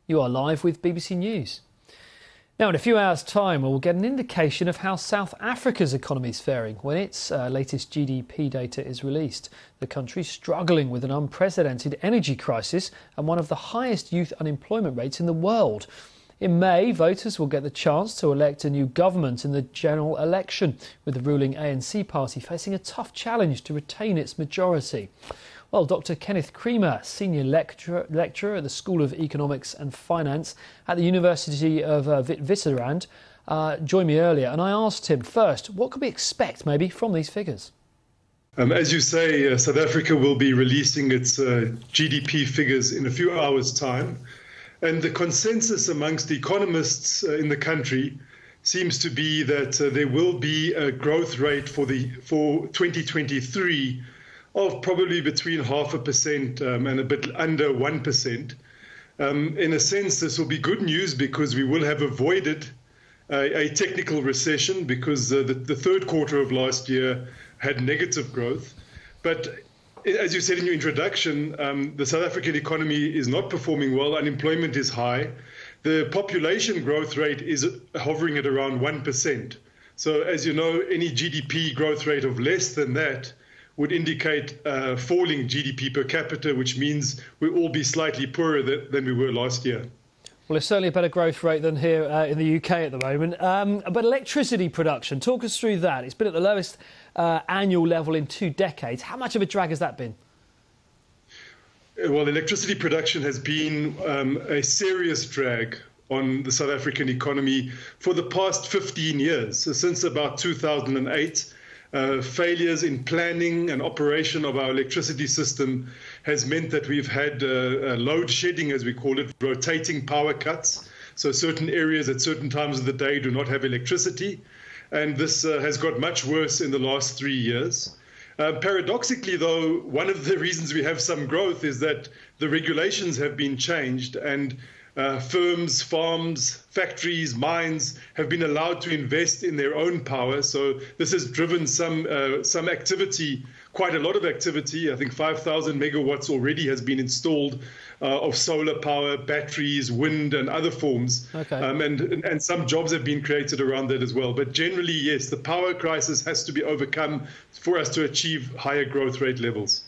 You are live with BBC News. Now, in a few hours' time, we'll get an indication of how South Africa's economy is faring when its latest GDP data is released. The country struggling with an unprecedented energy crisis and one of the highest youth unemployment rates in the world. In May, voters will get the chance to elect a new government in the general election, with the ruling ANC party facing a tough challenge to retain its majority. Well, Dr. Kenneth Creamer, Senior Lecturer at the School of Economics and Finance at the University of Witwatersrand, joined me earlier, and I asked him first, what could we expect maybe from these figures? As you say, South Africa will be releasing its GDP figures in a few hours' time. And the consensus amongst economists in the country seems to be that there will be a growth rate for 2023 of probably between 0.5% and a bit under 1%. In a sense, this will be good news because we will have avoided a technical recession because the third quarter of last year had negative growth. But as you said in your introduction, the South African economy is not performing well. Unemployment is high. The population growth rate is hovering at around 1%. So as you know, any GDP growth rate of less than that would indicate falling GDP per capita, which means we'll all be slightly poorer than we were last year. Well, it's certainly a better growth rate than here in the UK at the moment. But electricity production, talk us through that. It's been at the lowest annual level in 2 decades. How much of a drag has that been? Well, electricity production has been a serious drag on the South African economy for the past 15 years. So since about 2008, failures in planning and operation of our electricity system has meant that we've had load shedding, as we call it, rotating power cuts. So certain areas at certain times of the day do not have electricity. And this has got much worse in the last 3 years. Paradoxically, though, one of the reasons we have some growth is that the regulations have been changed and firms, farms, factories, mines have been allowed to invest in their own power. So this has driven some activity, quite a lot of activity. I think 5,000 megawatts already has been installed of solar power, batteries, wind and other forms. Okay. And some jobs have been created around that as well. But generally, yes, the power crisis has to be overcome for us to achieve higher growth rate levels.